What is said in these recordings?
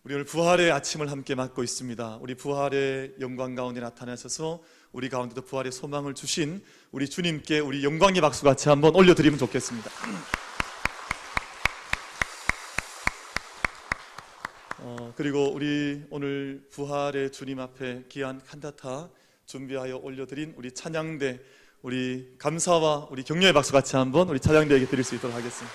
우리 오늘 부활의 아침을 함께 맞고 있습니다. 우리 부활의 영광 가운데 나타나셔서 우리 가운데도 부활의 소망을 주신 우리 주님께 우리 영광의 박수 같이 한번 올려드리면 좋겠습니다. 그리고 우리 오늘 부활의 주님 앞에 귀한 칸타타 준비하여 올려드린 우리 찬양대, 우리 감사와 우리 격려의 박수 같이 한번 우리 찬양대에게 드릴 수 있도록 하겠습니다.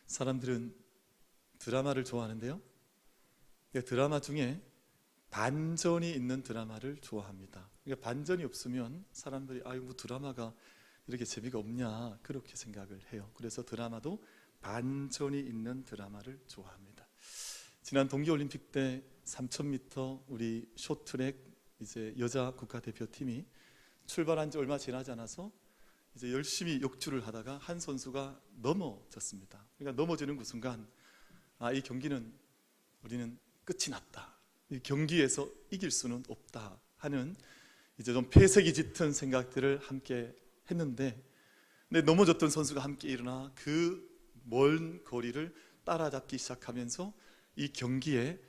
사람들은 드라마를 좋아하는데요, 드라마 중에 반전이 있는 드라마를 좋아합니다. 그러니까 반전이 없으면 사람들이 뭐 드라마가 이렇게 재미가 없냐 그렇게 생각을 해요. 그래서 드라마도 반전이 있는 드라마를 좋아합니다. 지난 동계올림픽 때 3000m 우리 숏트랙 이제 여자 국가대표팀이 출발한 지 얼마 지나지 않아서 이제 열심히 욕주를 하다가 한 선수가 넘어졌습니다. 그러니까 넘어지는 그 순간 이 경기는 우리는 끝이 났다, 이 경기에서 이길 수는 없다 하는 이제 좀 폐색이 짙은 생각들을 함께 했는데, 근데 넘어졌던 선수가 함께 일어나 그 먼 거리를 따라잡기 시작하면서 이 경기에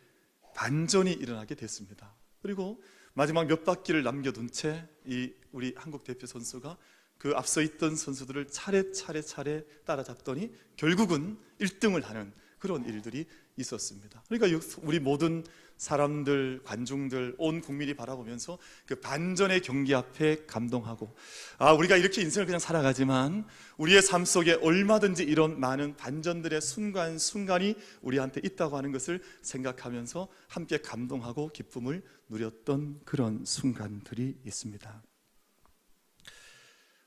반전이 일어나게 됐습니다. 그리고 마지막 몇 바퀴를 남겨둔 채 이 우리 한국 대표 선수가 그 앞서 있던 선수들을 차례 따라잡더니 결국은 1등을 하는 그런 일들이 있었습니다. 그러니까 우리 모든 사람들, 관중들, 온 국민이 바라보면서 그 반전의 경기 앞에 감동하고, 우리가 이렇게 인생을 그냥 살아가지만 우리의 삶 속에 얼마든지 이런 많은 반전들의 순간순간이 우리한테 있다고 하는 것을 생각하면서 함께 감동하고 기쁨을 누렸던 그런 순간들이 있습니다.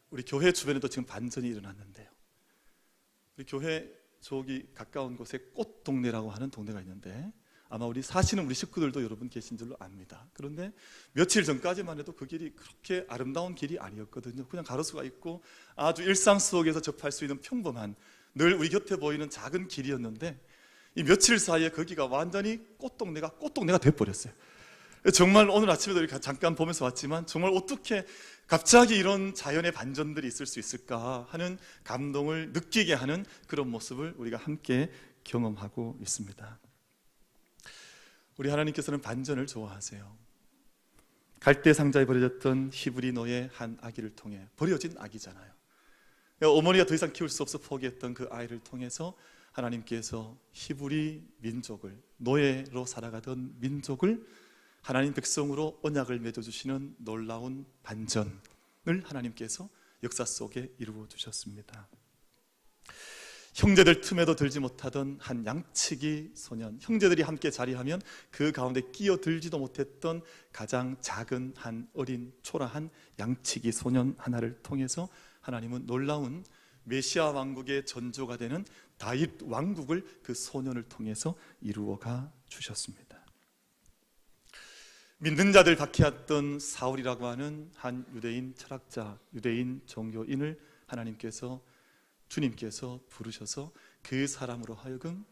우리 교회 주변에도 지금 반전이 일어났는데요, 우리 교회 저기 가까운 곳에 꽃동네라고 하는 동네가 있는데 아마 우리 사시는 우리 식구들도 여러분 계신 줄로 압니다. 그런데 며칠 전까지만 해도 그 길이 그렇게 아름다운 길이 아니었거든요. 그냥 가로수가 있고 아주 일상 속에서 접할 수 있는 평범한, 늘 우리 곁에 보이는 작은 길이었는데 이 며칠 사이에 거기가 완전히 꽃동네가 돼버렸어요. 정말 오늘 아침에도 이렇게 잠깐 보면서 왔지만 정말 어떻게 갑자기 이런 자연의 반전들이 있을 수 있을까 하는 감동을 느끼게 하는 그런 모습을 우리가 함께 경험하고 있습니다. 우리 하나님께서는 반전을 좋아하세요. 갈대 상자에 버려졌던 히브리 노예 한 아기를 통해, 버려진 아기잖아요. 어머니가 더 이상 키울 수 없어 포기했던 그 아이를 통해서 하나님께서 히브리 민족을, 노예로 살아가던 민족을 하나님 백성으로 언약을 맺어주시는 놀라운 반전을 하나님께서 역사 속에 이루어 주셨습니다. 형제들 틈에도 들지 못하던 한 양치기 소년, 형제들이 함께 자리하면 그 가운데 끼어들지도 못했던 가장 작은 한 어린 초라한 양치기 소년 하나를 통해서 하나님은 놀라운 메시아 왕국의 전조가 되는 다윗 왕국을 그 소년을 통해서 이루어가 주셨습니다. 믿는 자들 박해했던 사울이라고 하는 한 유대인 철학자, 유대인 종교인을 주님께서 부르셔서 그 사람으로 하여금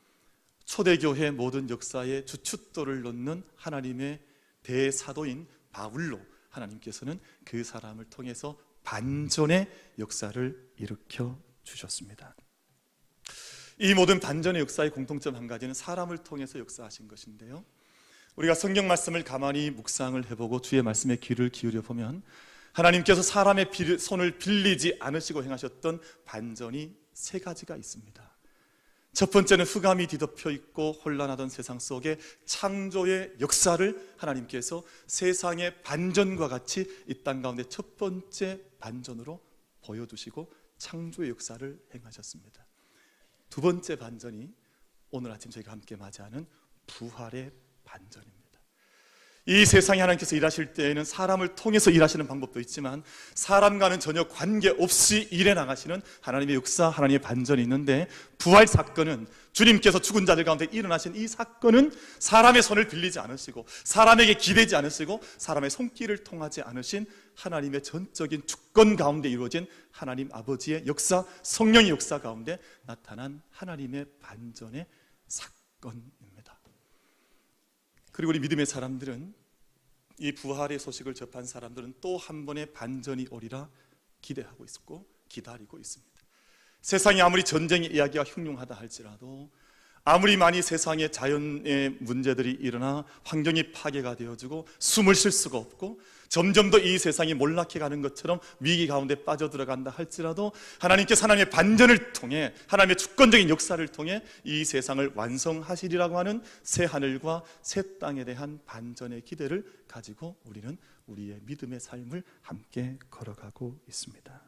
초대교회 모든 역사에 주춧돌을 놓는 하나님의 대사도인 바울로 하나님께서는 그 사람을 통해서 반전의 역사를 일으켜 주셨습니다. 이 모든 반전의 역사의 공통점 한 가지는 사람을 통해서 역사하신 것인데요, 우리가 성경 말씀을 가만히 묵상을 해보고 주의 말씀에 귀를 기울여 보면 하나님께서 사람의 손을 빌리지 않으시고 행하셨던 반전이 세 가지가 있습니다. 첫 번째는 흑암이 뒤덮여 있고 혼란하던 세상 속에 창조의 역사를 하나님께서 세상의 반전과 같이 이 땅 가운데 첫 번째 반전으로 보여주시고 창조의 역사를 행하셨습니다. 두 번째 반전이 오늘 아침 저희가 함께 맞이하는 부활의 반전입니다. 이 세상에 하나님께서 일하실 때에는 사람을 통해서 일하시는 방법도 있지만 사람과는 전혀 관계없이 일해 나가시는 하나님의 역사, 하나님의 반전이 있는데, 부활 사건은 주님께서 죽은 자들 가운데 일어나신 이 사건은 사람의 손을 빌리지 않으시고 사람에게 기대지 않으시고 사람의 손길을 통하지 않으신 하나님의 전적인 주권 가운데 이루어진 하나님 아버지의 역사, 성령의 역사 가운데 나타난 하나님의 반전의 사건입니다. 그리고 우리 믿음의 사람들은, 이 부활의 소식을 접한 사람들은 또 한 번의 반전이 오리라 기대하고 있고 기다리고 있습니다. 세상이 아무리 전쟁의 이야기가 흉흉하다 할지라도, 아무리 많이 세상에 자연의 문제들이 일어나 환경이 파괴가 되어지고 숨을 쉴 수가 없고 점점 더 이 세상이 몰락해 가는 것처럼 위기 가운데 빠져들어간다 할지라도, 하나님께서 하나님의 반전을 통해, 하나님의 주권적인 역사를 통해 이 세상을 완성하시리라고 하는 새 하늘과 새 땅에 대한 반전의 기대를 가지고 우리는 우리의 믿음의 삶을 함께 걸어가고 있습니다.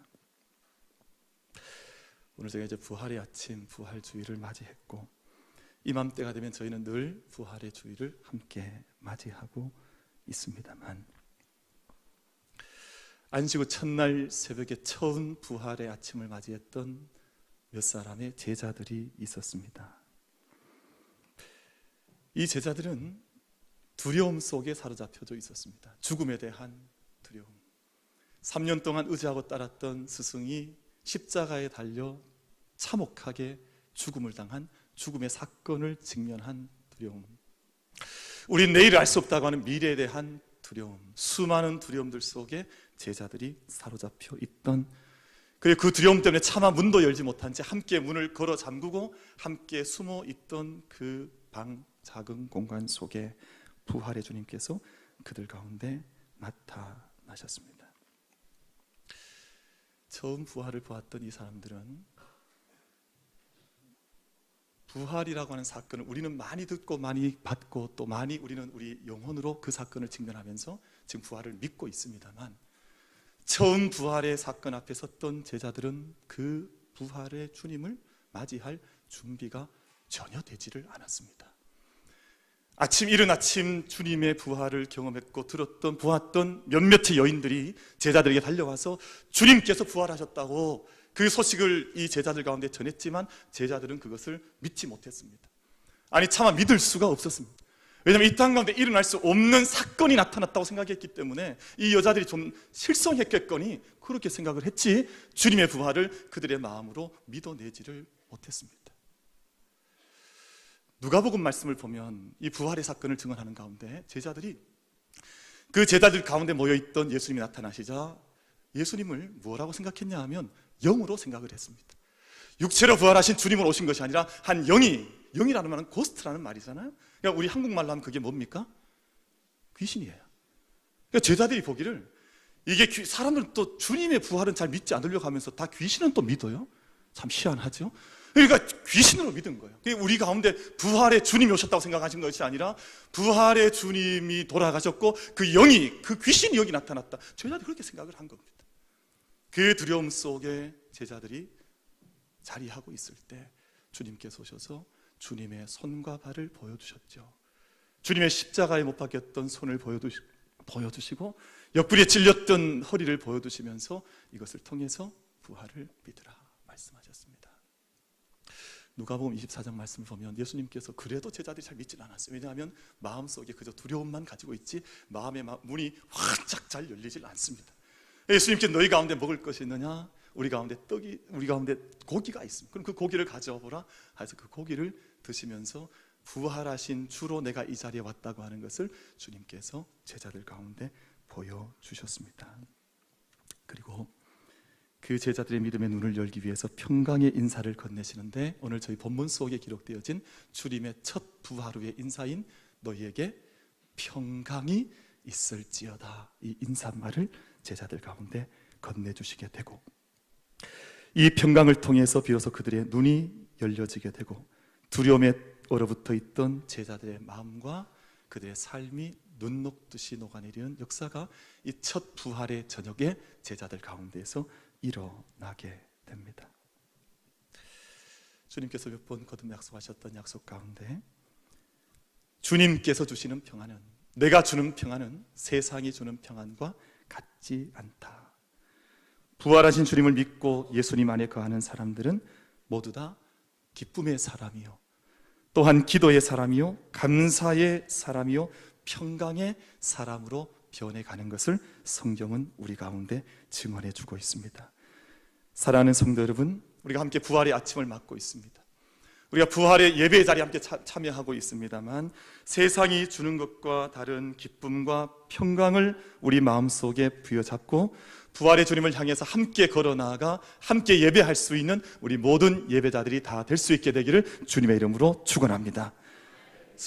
오늘 저희가 이제 부활의 아침, 부활 주일을 맞이했고, 이맘때가 되면 저희는 늘 부활의 주일을 함께 맞이하고 있습니다만, 안식 후 첫날 새벽에 처음 부활의 아침을 맞이했던 몇 사람의 제자들이 있었습니다. 이 제자들은 두려움 속에 사로잡혀져 있었습니다. 죽음에 대한 두려움. 3년 동안 의지하고 따랐던 스승이 십자가에 달려 참혹하게 죽음을 당한 죽음의 사건을 직면한 두려움, 우린 내일을 알 수 없다고 하는 미래에 대한 두려움, 수많은 두려움들 속에 제자들이 사로잡혀 있던, 그리고 그 두려움 때문에 차마 문도 열지 못한 채 함께 문을 걸어 잠그고 함께 숨어 있던 그 방 작은 공간 속에 부활의 주님께서 그들 가운데 나타나셨습니다. 처음 부활을 보았던 이 사람들은 부활이라고 하는 사건을 우리는 많이 듣고 많이 받고 또 많이 우리는 우리 영혼으로 그 사건을 직면하면서 지금 부활을 믿고 있습니다만, 처음 부활의 사건 앞에 섰던 제자들은 그 부활의 주님을 맞이할 준비가 전혀 되지를 않았습니다. 이른 아침 주님의 부활을 경험했고 들었던 보았던 몇몇의 여인들이 제자들에게 달려와서 주님께서 부활하셨다고 그 소식을 이 제자들 가운데 전했지만, 제자들은 그것을 믿지 못했습니다. 아니, 차마 믿을 수가 없었습니다. 왜냐하면 이 땅 가운데 일어날 수 없는 사건이 나타났다고 생각했기 때문에 이 여자들이 좀 실성했겠거니 그렇게 생각을 했지, 주님의 부활을 그들의 마음으로 믿어내지를 못했습니다. 누가복음 말씀을 보면 이 부활의 사건을 증언하는 가운데 제자들이, 그 제자들 가운데 모여있던 예수님이 나타나시자 예수님을 뭐라고 생각했냐 하면 영으로 생각을 했습니다. 육체로 부활하신 주님으로 오신 것이 아니라 한 영이라는 말은 고스트라는 말이잖아요. 그러니까 우리 한국말로 하면 그게 뭡니까? 귀신이에요. 그러니까 제자들이 보기를, 이게 사람들은 또 주님의 부활은 잘 믿지 않으려고 하면서 다 귀신은 또 믿어요. 참 희한하죠. 그러니까 귀신으로 믿은 거예요. 우리 가운데 부활의 주님이 오셨다고 생각하신 것이 아니라 부활의 주님이 돌아가셨고 그 영이, 그 귀신 영이 나타났다, 제자들이 그렇게 생각을 한 겁니다. 그 두려움 속에 제자들이 자리하고 있을 때 주님께서 오셔서 주님의 손과 발을 보여주셨죠. 주님의 십자가에 못 박혔던 손을 보여주시고 옆구리에 찔렸던 허리를 보여주시면서 이것을 통해서 부활을 믿으라 말씀하셨습니다. 누가복음 24장 말씀을 보면 예수님께서 그래도 제자들이 잘 믿지는 않았어요. 왜냐하면 마음속에 그저 두려움만 가지고 있지 마음의 문이 활짝 잘 열리질 않습니다. 예수님께 너희 가운데 먹을 것이 있느냐? 우리 가운데 고기가 있습니다. 그럼 그 고기를 가져와 보라 해서 그 고기를 드시면서 부활하신 주로 내가 이 자리에 왔다고 하는 것을 주님께서 제자들 가운데 보여주셨습니다. 그리고 그 제자들의 믿음의 눈을 열기 위해서 평강의 인사를 건네시는데, 오늘 저희 본문 속에 기록되어진 주님의 첫 부활 후의 인사인 너희에게 평강이 있을지어다, 이 인사말을 제자들 가운데 건네주시게 되고, 이 평강을 통해서 비로소 그들의 눈이 열려지게 되고 두려움에 얼어붙어 있던 제자들의 마음과 그들의 삶이 눈 녹듯이 녹아내리는 역사가 이 첫 부활의 저녁에 제자들 가운데에서 일어나게 됩니다. 주님께서 몇 번 거듭 약속하셨던 약속 가운데, 주님께서 주시는 평안은, 내가 주는 평안은 세상이 주는 평안과 같지 않다. 부활하신 주님을 믿고 예수님 안에 거하는 사람들은 모두 다 기쁨의 사람이요, 또한 기도의 사람이요, 감사의 사람이요, 평강의 사람으로 변해가는 것을 성경은 우리 가운데 증언해 주고 있습니다. 사랑하는 성도 여러분, 우리가 함께 부활의 아침을 맞고 있습니다. 우리가 부활의 예배의 자리에 함께 참여하고 있습니다만, 세상이 주는 것과 다른 기쁨과 평강을 우리 마음속에 부여잡고 부활의 주님을 향해서 함께 걸어 나아가 함께 예배할 수 있는 우리 모든 예배자들이 다 될 수 있게 되기를 주님의 이름으로 축원합니다.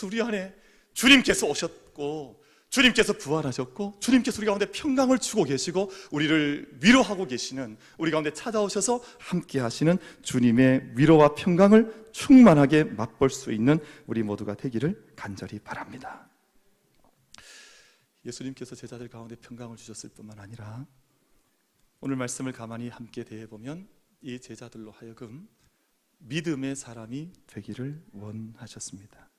우리 안에 주님께서 오셨고 주님께서 부활하셨고 주님께서 우리 가운데 평강을 주고 계시고 우리를 위로하고 계시는, 우리 가운데 찾아오셔서 함께 하시는 주님의 위로와 평강을 충만하게 맛볼 수 있는 우리 모두가 되기를 간절히 바랍니다. 예수님께서 제자들 가운데 평강을 주셨을 뿐만 아니라 오늘 말씀을 가만히 함께 대해보면 이 제자들로 하여금 믿음의 사람이 되기를 원하셨습니다.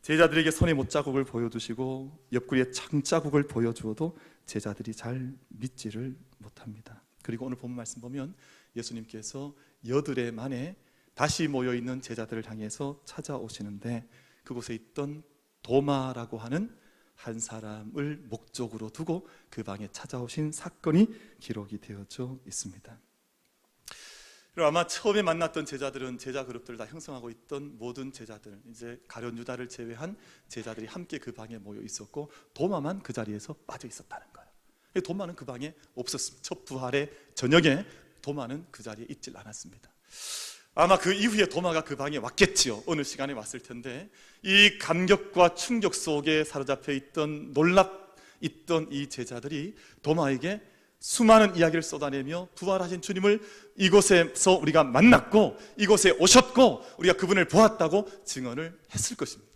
제자들에게 손의 못자국을 보여주시고 옆구리에 창자국을 보여주어도 제자들이 잘 믿지를 못합니다. 그리고 오늘 본 말씀 보면 예수님께서 여드레 만에 다시 모여있는 제자들을 향해서 찾아오시는데 그곳에 있던 도마라고 하는 한 사람을 목적으로 두고 그 방에 찾아오신 사건이 기록이 되어져 있습니다. 아마 처음에 만났던 제자들은 제자 그룹들을 다 형성하고 있던 모든 제자들, 이제 가룟 유다를 제외한 제자들이 함께 그 방에 모여 있었고 도마만 그 자리에서 빠져 있었다는 거예요. 도마는 그 방에 없었습니다. 첫 부활의 저녁에 도마는 그 자리에 있질 않았습니다. 아마 그 이후에 도마가 그 방에 왔겠지요. 어느 시간에 왔을 텐데 이 감격과 충격 속에 사로잡혀 있던 있던 이 제자들이 도마에게 수많은 이야기를 쏟아내며 부활하신 주님을 이곳에서 우리가 만났고 이곳에 오셨고 우리가 그분을 보았다고 증언을 했을 것입니다.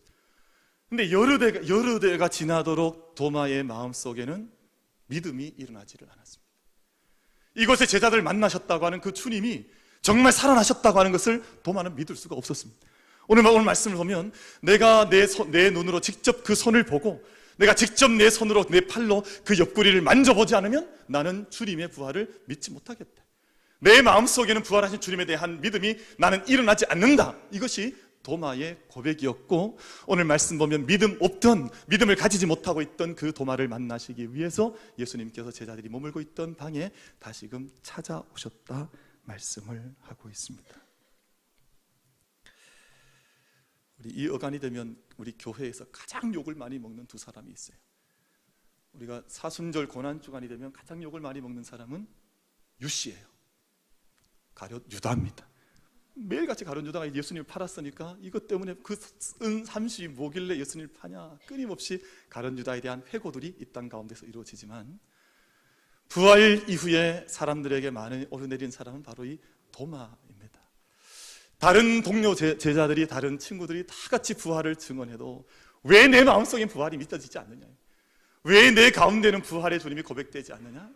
근데 여러 대가 지나도록 도마의 마음속에는 믿음이 일어나지를 않았습니다. 이곳에 제자들 만나셨다고 하는 그 주님이 정말 살아나셨다고 하는 것을 도마는 믿을 수가 없었습니다. 오늘 말씀을 보면 내가 내 눈으로 직접 그 손을 보고 내가 직접 내 손으로 내 팔로 그 옆구리를 만져보지 않으면 나는 주님의 부활을 믿지 못하겠다. 내 마음속에는 부활하신 주님에 대한 믿음이 나는 일어나지 않는다. 이것이 도마의 고백이었고 오늘 말씀 보면 믿음을 가지지 못하고 있던 그 도마를 만나시기 위해서 예수님께서 제자들이 머물고 있던 방에 다시금 찾아오셨다 말씀을 하고 있습니다. 우리 이 어간이 되면 우리 교회에서 가장 욕을 많이 먹는 두 사람이 있어요. 우리가 사순절 고난 주간이 되면 가장 욕을 많이 먹는 사람은 유씨예요. 가룟 유다입니다. 매일같이 가룟 유다가 예수님을 팔았으니까 이것 때문에 그 은삼시 뭐길래 예수님을 파냐, 끊임없이 가룟 유다에 대한 회고들이 이 땅 가운데서 이루어지지만 부활 이후에 사람들에게 많이 오르내린 사람은 바로 이 도마입니다. 다른 동료 제자들이, 다른 친구들이 다 같이 부활을 증언해도 왜 내 마음속엔 부활이 믿어지지 않느냐, 왜 내 가운데는 부활의 주님이 고백되지 않느냐,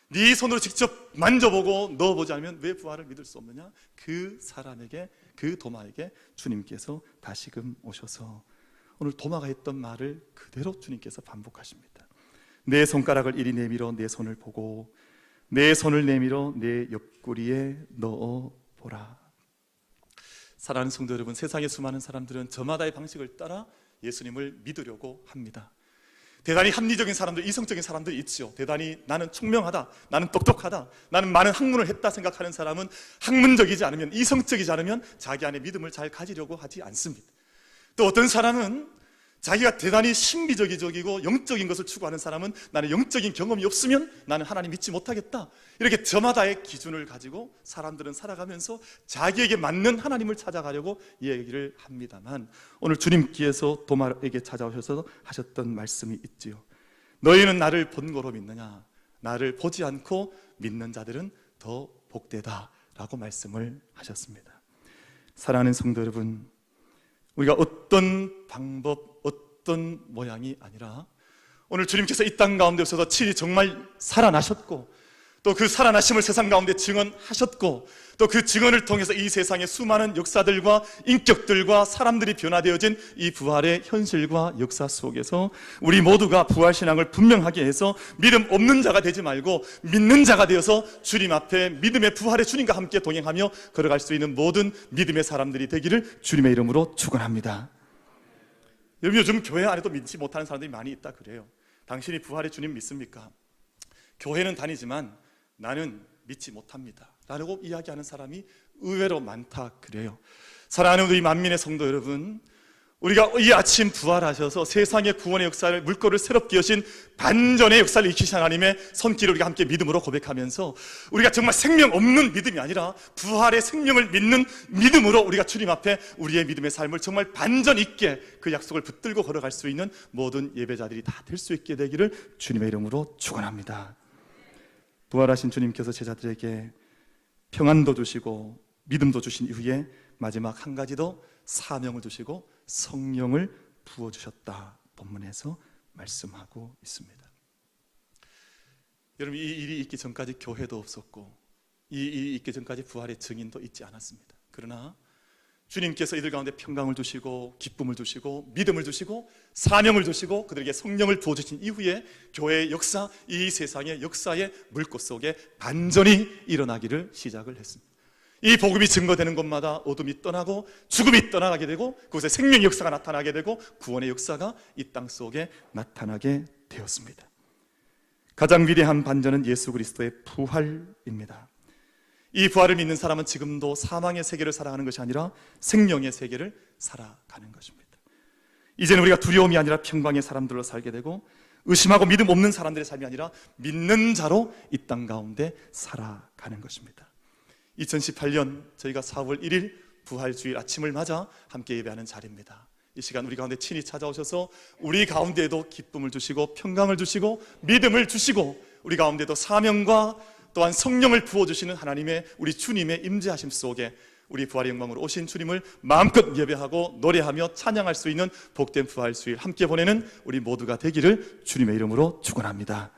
네 손으로 직접 만져보고 넣어보지 않으면 왜 부활을 믿을 수 없느냐. 그 사람에게, 그 도마에게 주님께서 다시금 오셔서 오늘 도마가 했던 말을 그대로 주님께서 반복하십니다. 내 손가락을 이리 내밀어 내 손을 보고 내 손을 내밀어 내 옆구리에 넣어보라. 사랑하는 성도 여러분, 세상의 수많은 사람들은 저마다의 방식을 따라 예수님을 믿으려고 합니다. 대단히 합리적인 사람들, 이성적인 사람들이 있죠. 대단히 나는 총명하다, 나는 똑똑하다, 나는 많은 학문을 했다 생각하는 사람은 학문적이지 않으면, 이성적이지 않으면 자기 안에 믿음을 잘 가지려고 하지 않습니다. 또 어떤 사람은 자기가 대단히 신비적이고 영적인 것을 추구하는 사람은 나는 영적인 경험이 없으면 나는 하나님 믿지 못하겠다, 이렇게 저마다의 기준을 가지고 사람들은 살아가면서 자기에게 맞는 하나님을 찾아가려고 얘기를 합니다만 오늘 주님께서 도마에게 찾아오셔서 하셨던 말씀이 있지요. 너희는 나를 본거로 믿느냐, 나를 보지 않고 믿는 자들은 더 복되다 라고 말씀을 하셨습니다. 사랑하는 성도 여러분, 우리가 어떤 방법, 어떤 모양이 아니라 오늘 주님께서 이 땅 가운데 오셔서 친히 정말 살아나셨고 또 그 살아나심을 세상 가운데 증언하셨고 또 그 증언을 통해서 이 세상의 수많은 역사들과 인격들과 사람들이 변화되어진 이 부활의 현실과 역사 속에서 우리 모두가 부활신앙을 분명하게 해서 믿음 없는 자가 되지 말고 믿는 자가 되어서 주님 앞에 믿음의 부활의 주님과 함께 동행하며 걸어갈 수 있는 모든 믿음의 사람들이 되기를 주님의 이름으로 축원합니다. 요즘 교회 안에도 믿지 못하는 사람들이 많이 있다 그래요. 당신이 부활의 주님 믿습니까? 교회는 다니지만 나는 믿지 못합니다 라고 이야기하는 사람이 의외로 많다 그래요. 사랑하는 우리 만민의 성도 여러분, 우리가 이 아침 부활하셔서 세상의 구원의 역사를 물꼬를 새롭게 여신 반전의 역사를 일으키신 하나님의 손길을 우리가 함께 믿음으로 고백하면서 우리가 정말 생명 없는 믿음이 아니라 부활의 생명을 믿는 믿음으로 우리가 주님 앞에 우리의 믿음의 삶을 정말 반전 있게 그 약속을 붙들고 걸어갈 수 있는 모든 예배자들이 다 될 수 있게 되기를 주님의 이름으로 축원합니다. 부활하신 주님께서 제자들에게 평안도 주시고 믿음도 주신 이후에 마지막 한 가지 더 사명을 주시고 성령을 부어주셨다, 본문에서 말씀하고 있습니다. 여러분, 이 일이 있기 전까지 교회도 없었고 이 일이 있기 전까지 부활의 증인도 있지 않았습니다. 그러나 주님께서 이들 가운데 평강을 주시고 기쁨을 주시고 믿음을 주시고 사명을 주시고 그들에게 성령을 부어주신 이후에 교회의 역사, 이 세상의 역사의 물꽃 속에 반전이 일어나기를 시작을 했습니다. 이 복음이 증거되는 곳마다 어둠이 떠나고 죽음이 떠나게 되고 그곳에 생명의 역사가 나타나게 되고 구원의 역사가 이 땅 속에 나타나게 되었습니다. 가장 위대한 반전은 예수 그리스도의 부활입니다. 이 부활을 믿는 사람은 지금도 사망의 세계를 살아가는 것이 아니라 생명의 세계를 살아가는 것입니다. 이제는 우리가 두려움이 아니라 평강의 사람들로 살게 되고 의심하고 믿음 없는 사람들의 삶이 아니라 믿는 자로 이 땅 가운데 살아가는 것입니다. 2018년 저희가 4월 1일 부활주일 아침을 맞아 함께 예배하는 자리입니다. 이 시간 우리 가운데 친히 찾아오셔서 우리 가운데에도 기쁨을 주시고 평강을 주시고 믿음을 주시고 우리 가운데도 사명과 또한 성령을 부어주시는 하나님의 우리 주님의 임재하심 속에 우리 부활의 영광으로 오신 주님을 마음껏 예배하고 노래하며 찬양할 수 있는 복된 부활주일 함께 보내는 우리 모두가 되기를 주님의 이름으로 축원합니다.